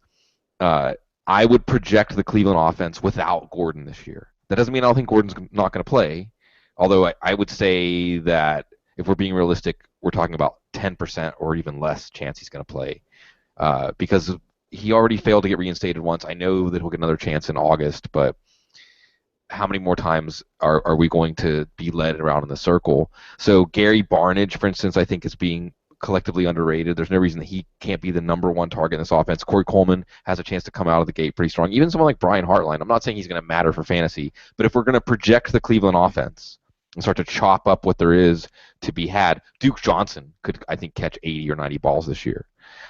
I would project the Cleveland offense without Gordon this year. That doesn't mean I don't think Gordon's not going to play, although I would say that if we're being realistic, we're talking about 10% or even less chance he's going to play because he already failed to get reinstated once. I know that he'll get another chance in August, but how many more times are we going to be led around in the circle? So Gary Barnidge, for instance, I think is being collectively underrated. There's no reason that he can't be the number 1 target in this offense. Corey Coleman has a chance to come out of the gate pretty strong. Even someone like Brian Hartline, I'm not saying he's going to matter for fantasy, but if we're going to project the Cleveland offense and start to chop up what there is to be had, Duke Johnson could, I think, catch 80 or 90 balls this year.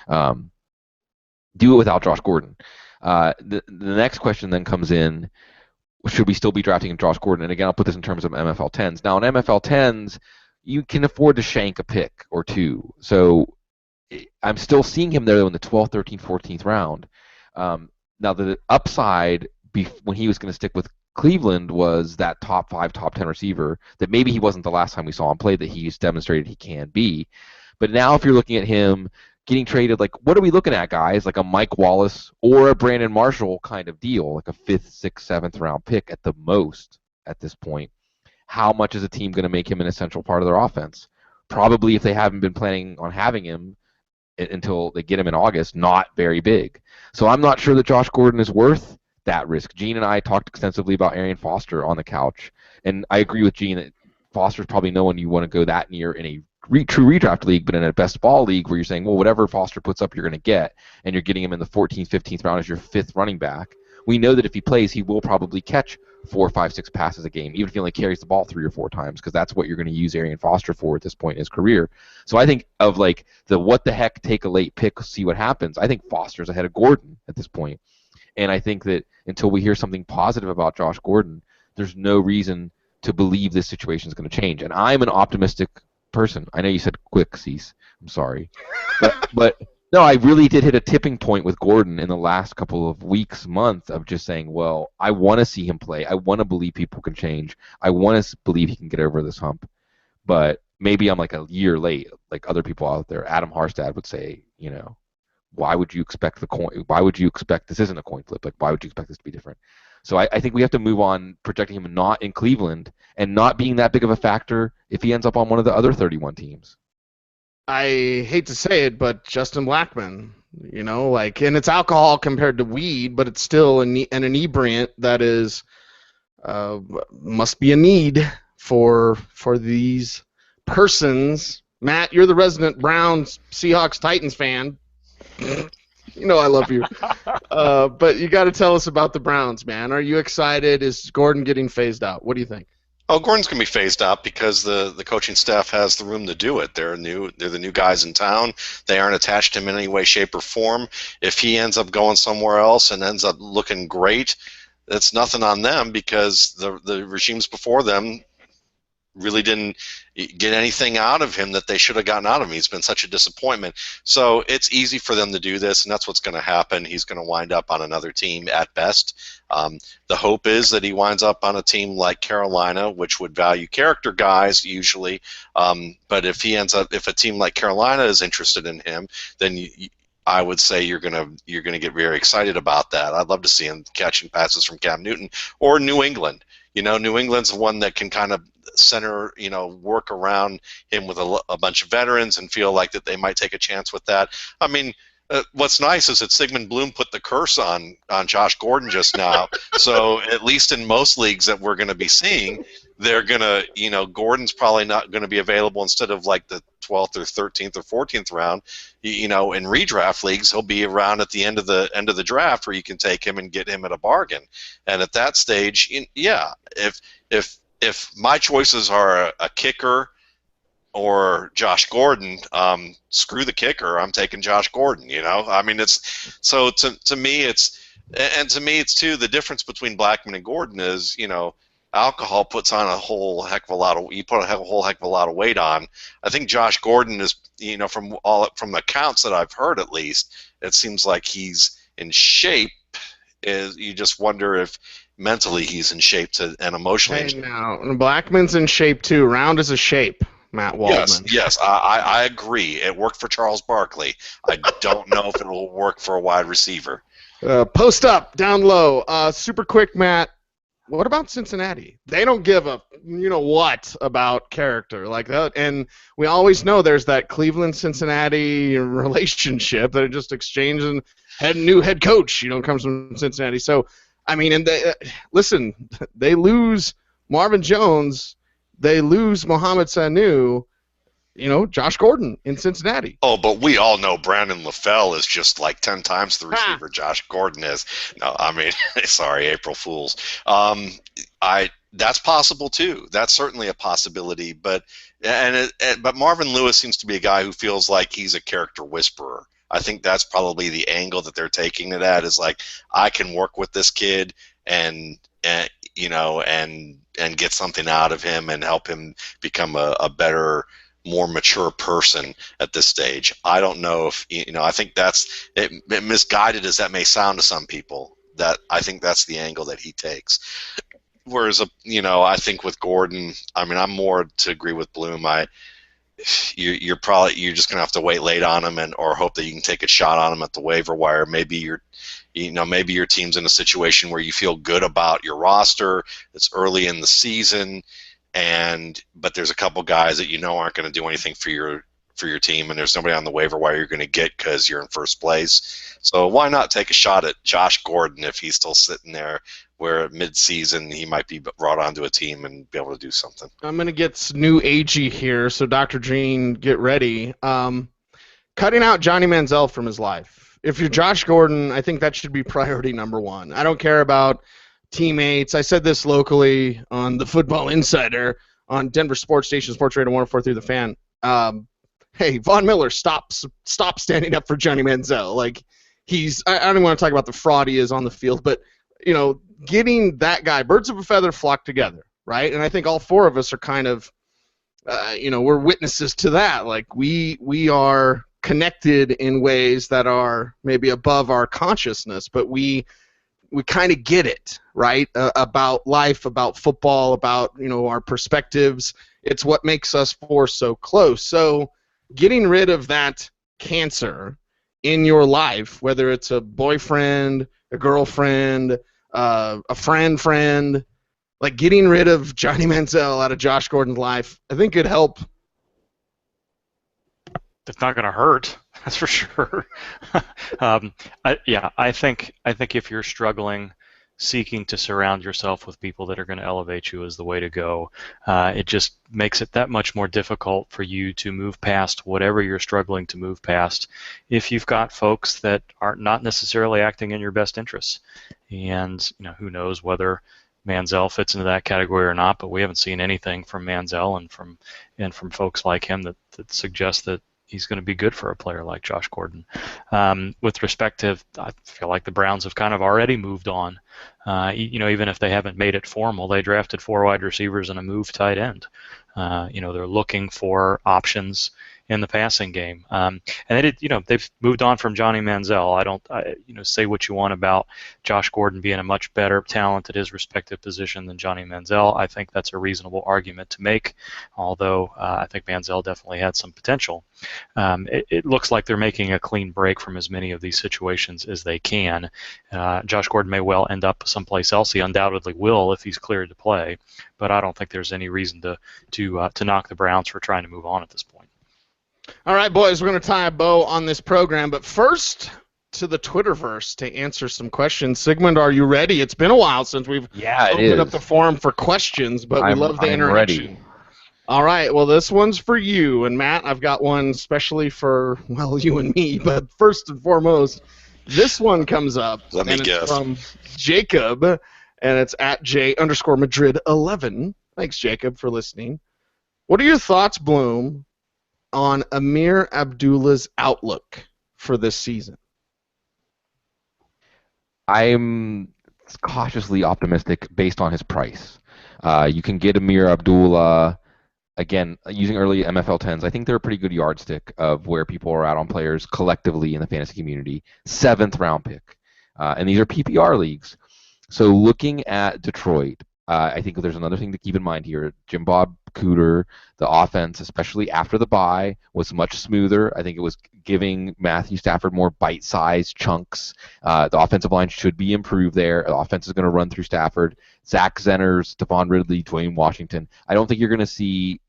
Do it without Josh Gordon. The next question then comes in, should we still be drafting Josh Gordon? And again, I'll put this in terms of MFL 10s. Now, in MFL 10s, you can afford to shank a pick or 2. So I'm still seeing him there though in the 12th, 13th, 14th round. Now, the upside when he was going to stick with Cleveland was that top 5, top 10 receiver that maybe he wasn't the last time we saw him play, that he's demonstrated he can be. But now if you're looking at him getting traded, like, what are we looking at, guys? Like a Mike Wallace or a Brandon Marshall kind of deal, like a 5th, 6th, 7th round pick at the most at this point. How much is a team going to make him an essential part of their offense? Probably, if they haven't been planning on having him until they get him in August, not very big. So I'm not sure that Josh Gordon is worth that risk. Gene and I talked extensively about Arian Foster on the couch, and I agree with Gene that Foster's probably no one you want to go that near in a true redraft league, but in a best ball league where you're saying, well, whatever Foster puts up, you're going to get, and you're getting him in the 14th, 15th round as your 5th running back. We know that if he plays, he will probably catch 4, 5, 6 passes a game, even if he only carries the ball 3 or 4 times, because that's what you're going to use Arian Foster for at this point in his career. So I think of like the what the heck, take a late pick, see what happens. I think Foster's ahead of Gordon at this point. And I think that until we hear something positive about Josh Gordon, there's no reason to believe this situation is going to change. And I'm an optimistic person. I know you said quick, Cease. I'm sorry. But no, I really did hit a tipping point with Gordon in the last couple of weeks, month of just saying, well, I want to see him play. I want to believe people can change. I want to believe he can get over this hump. But maybe I'm like a year late, like other people out there. Adam Harstad would say, why would you expect this isn't a coin flip? Like, why would you expect this to be different? So I think we have to move on projecting him not in Cleveland and not being that big of a factor if he ends up on one of the other 31 teams. I hate to say it, but Justin Blackmon, and it's alcohol compared to weed, but it's still an inebriant that is must be a need for these persons Matt, you're the resident Browns, Seahawks, Titans fan. You know I love you. But you got to tell us about the Browns, man. Are you excited? Is Gordon getting phased out? What do you think? Oh, Gordon's going to be phased out because the coaching staff has the room to do it. They're the new guys in town. They aren't attached to him in any way, shape, or form. If he ends up going somewhere else and ends up looking great, that's nothing on them because the regimes before them really didn't get anything out of him that they should have gotten out of him. He's been such a disappointment. So it's easy for them to do this, and that's what's going to happen. He's going to wind up on another team at best. The hope is that he winds up on a team like Carolina, which would value character guys usually. But if a team like Carolina is interested in him, then I would say you're gonna get very excited about that. I'd love to see him catching passes from Cam Newton or New England. New England's the one that can kind of center, work around him with a bunch of veterans and feel like that they might take a chance with that. I mean, what's nice is that Sigmund Bloom put the curse on Josh Gordon just now. So at least in most leagues that we're going to be seeing, they're going to, Gordon's probably not going to be available instead of like the 12th or 13th or 14th round. In redraft leagues, he'll be around at the end of the draft where you can take him and get him at a bargain. And at that stage, if my choices are a kicker or Josh Gordon, screw the kicker. I'm taking Josh Gordon. I mean, it's so to me it's too the difference between Blackman and Gordon is alcohol puts on a whole heck of a lot of weight on. I think Josh Gordon is from accounts that I've heard at least, it seems like he's in shape. You just wonder if mentally he's in shape and emotionally in shape. Now Blackman's in shape too. Round is a shape. Matt Waldman. Yes, I agree. It worked for Charles Barkley. I don't know if it will work for a wide receiver. Post up, down low. Super quick, Matt. What about Cincinnati? They don't give a what about character like that, and we always know there's that Cleveland-Cincinnati relationship that are just exchanging new head coach. Comes from Cincinnati. So, I mean, and listen, they lose Marvin Jones. They lose Mohamed Sanu, Josh Gordon in Cincinnati. Oh, but we all know Brandon LaFell is just like 10 times the receiver Josh Gordon is. No, I mean, sorry, April Fools. That's possible too. That's certainly a possibility. But Marvin Lewis seems to be a guy who feels like he's a character whisperer. I think that's probably the angle that they're taking it at, is like, I can work with this kid and get something out of him and help him become a better, more mature person at this stage. I don't know if I think that's it, misguided as that may sound to some people. That I think that's the angle that he takes. Whereas I think with Gordon, I mean, I'm more to agree with Bloom. You're just gonna have to wait late on him or hope that you can take a shot on him at the waiver wire. Maybe your team's in a situation where you feel good about your roster. It's early in the season, but there's a couple guys that aren't going to do anything for your team, and there's nobody on the waiver wire you're going to get because you're in first place. So why not take a shot at Josh Gordon if he's still sitting there, where mid-season he might be brought onto a team and be able to do something. I'm going to get new agey here, so Dr. Gene, get ready. Cutting out Johnny Manziel from his life. If you're Josh Gordon, I think that should be priority number one. I don't care about teammates. I said this locally on the Football Insider on Denver Sports Station, Sports Radio 104 through the Fan. Hey, Von Miller, stop standing up for Johnny Manziel. Like, I don't want to talk about the fraud he is on the field, but getting that guy, birds of a feather flock together, right? And I think all four of us are kind of, we're witnesses to that. Like, we are connected in ways that are maybe above our consciousness, but we kind of get it, right? About life, about football, about our perspectives. It's what makes us four so close. So getting rid of that cancer in your life, whether it's a boyfriend, a girlfriend, a friend, like getting rid of Johnny Manziel out of Josh Gordon's life, I think could help. It's not going to hurt, that's for sure. I think if you're struggling seeking to surround yourself with people that are going to elevate you is the way to go. It just makes it that much more difficult for you to move past whatever you're struggling to move past if you've got folks that are not necessarily acting in your best interests. And who knows whether Manziel fits into that category or not, but we haven't seen anything from Manziel and from folks like him that suggests that he's going to be good for a player like Josh Gordon. With respect to, I feel like the Browns have kind of already moved on. Even if they haven't made it formal, they drafted 4 wide receivers and a move tight end. They're looking for options in the passing game, and they've moved on from Johnny Manziel. Say what you want about Josh Gordon being a much better talent at his respective position than Johnny Manziel. I think that's a reasonable argument to make, although I think Manziel definitely had some potential. It looks like they're making a clean break from as many of these situations as they can. Josh Gordon may well end up someplace else. He undoubtedly will if he's cleared to play, but I don't think there's any reason to knock the Browns for trying to move on at this point. All right, boys, we're going to tie a bow on this program, but first to the Twitterverse to answer some questions. Sigmund, are you ready? It's been a while since we've opened up the forum for questions, but we love the interaction. Ready. All right, well, this one's for you. And, Matt, I've got one especially for, you and me. But first and foremost, this one comes up. Let me guess. It's from Jacob, and it's at J_Madrid11. Thanks, Jacob, for listening. What are your thoughts, Bloom, on Amir Abdullah's outlook for this season? I'm cautiously optimistic based on his price. You can get Amir Abdullah, again, using early MFL 10s. I think they're a pretty good yardstick of where people are at on players collectively in the fantasy community. 7th round pick. And these are PPR leagues. So looking at Detroit, I think there's another thing to keep in mind here. Jim Bob Cooter, the offense, especially after the bye, was much smoother. I think it was giving Matthew Stafford more bite-sized chunks. The offensive line should be improved there. The offense is going to run through Stafford. Zach Zenner, Stephon Ridley, Dwayne Washington. I don't think you're going to see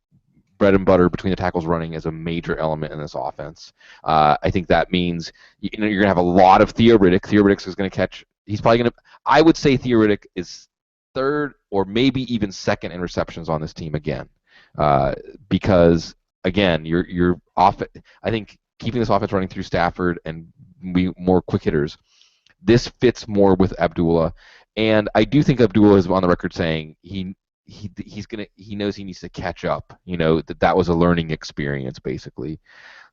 bread and butter between the tackles running as a major element in this offense. I think that means you're going to have a lot of Theo Riddick. Theo Riddick is going to catch. He's probably going to. I would say Theo Riddick is 3rd or maybe even 2nd in receptions on this team again, because again, you're off. I think keeping this offense running through Stafford and be more quick hitters, this fits more with Abdullah, and I do think Abdullah is on the record saying he knows he needs to catch up. That was a learning experience basically.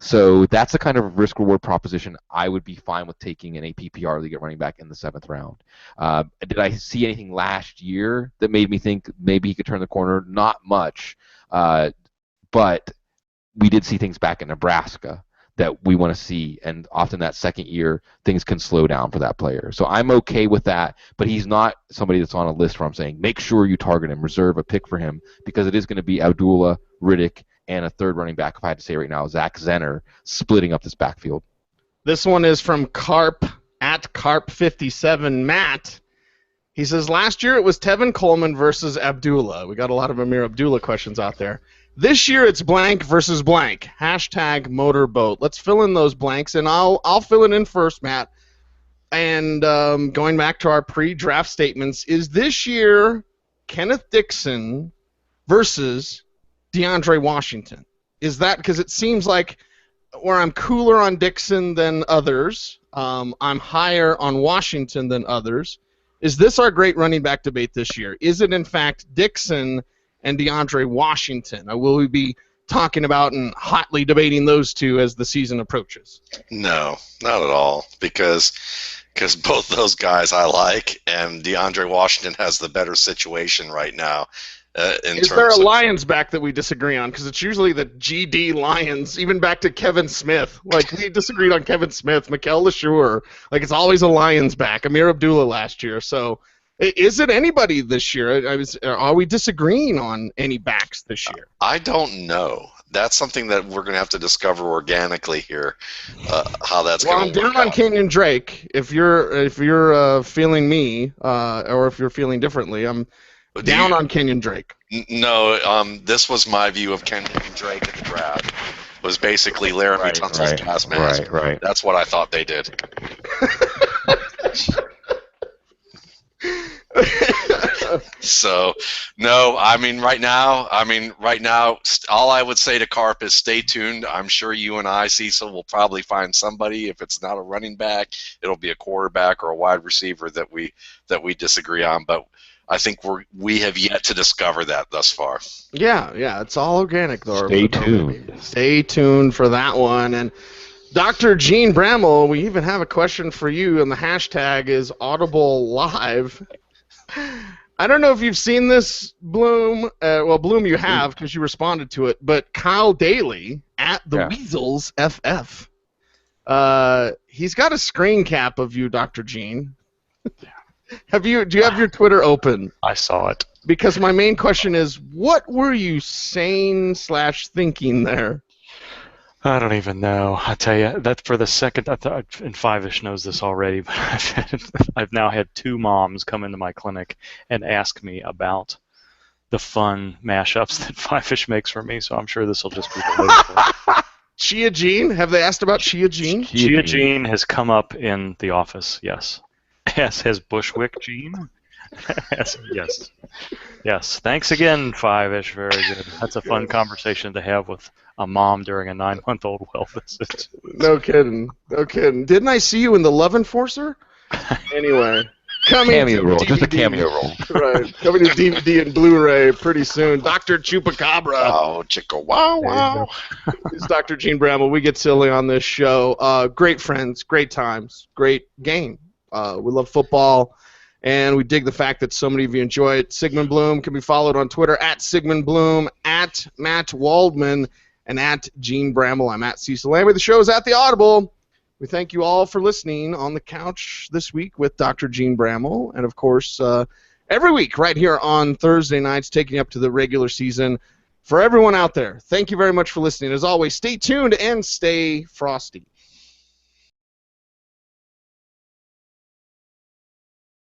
So that's the kind of risk-reward proposition I would be fine with taking in a PPR league at running back in the 7th round. Did I see anything last year that made me think maybe he could turn the corner? Not much, but we did see things back in Nebraska that we want to see, and often that second year things can slow down for that player. So I'm okay with that, but he's not somebody that's on a list where I'm saying make sure you target him, reserve a pick for him, because it is going to be Abdullah, Riddick, and a 3rd running back, if I had to say right now, Zach Zenner, splitting up this backfield. This one is from Carp, at Carp57. Matt, he says, last year it was Tevin Coleman versus Abdullah. We got a lot of Amir Abdullah questions out there. This year it's blank versus blank. # motorboat. Let's fill in those blanks, and I'll fill it in first, Matt. And going back to our pre-draft statements, is this year Kenneth Dixon versus DeAndre Washington? Is that because it seems like where I'm cooler on Dixon than others, I'm higher on Washington than others. Is this our great running back debate this year? Is it in fact Dixon and DeAndre Washington? Or will we be talking about and hotly debating those two as the season approaches? No, not at all, because both those guys I like, and DeAndre Washington has the better situation right now. Is there a Lions back that we disagree on? Because it's usually the GD Lions, even back to Kevin Smith. Like, we disagreed on Kevin Smith, Mikel LeSure. Like, it's always a Lions back. Amir Abdullah last year. So, is it anybody this year? Are we disagreeing on any backs this year? I don't know. That's something that we're going to have to discover organically here, how that's going to work out. Well, I'm down on Kenyon Drake. If you're feeling me, or if you're feeling differently, I'm down on Kenyon Drake. No, this was my view of Kenyon Drake at the draft. Was basically Laramie Tunsil's gas mask. Right. That's what I thought they did. So, no, right now, all I would say to Carp is stay tuned. I'm sure you and I, Cecil, will probably find somebody. If it's not a running back, it'll be a quarterback or a wide receiver that we disagree on. But I think we have yet to discover that thus far. Yeah, it's all organic, though. Stay tuned. Stay tuned for that one. And Dr. Gene Bramall, we even have a question for you, and the hashtag is Audible Live. I don't know if you've seen this, Bloom. Bloom, you have because you responded to it. But Kyle Daly at the Weasels FF, he's got a screen cap of you, Dr. Gene. Do you have your Twitter open? I saw it. Because my main question is, what were you saying/thinking there? I don't even know. I tell you, that for the second, and Five-ish knows this already, but I've now had 2 moms come into my clinic and ask me about the fun mashups that Five-ish makes for me, so I'm sure this will just be the Chia Jean? Have they asked about Chia Jean? Chia Jean has come up in the office, yes. As has Bushwick Jean. Yes. Thanks again, Five-ish. Very good. That's a fun conversation to have with a mom during a 9-month-old well visit. No kidding. Didn't I see you in the Love Enforcer? Anyway. Cameo role. Just a cameo role. Right. Coming to DVD and Blu-ray pretty soon. Dr. Chupacabra. Oh, chicka wow wow. It's Dr. Gene Bramall. We get silly on this show. Great friends, great times, great game. We love football. And we dig the fact that so many of you enjoy it. Sigmund Bloom can be followed on Twitter at Sigmund Bloom, at Matt Waldman, and at Gene Bramall. I'm at Cecil Lamby. The show is at the Audible. We thank you all for listening on the couch this week with Dr. Gene Bramall. And, of course, every week right here on Thursday nights, taking you up to the regular season. For everyone out there, thank you very much for listening. As always, stay tuned and stay frosty.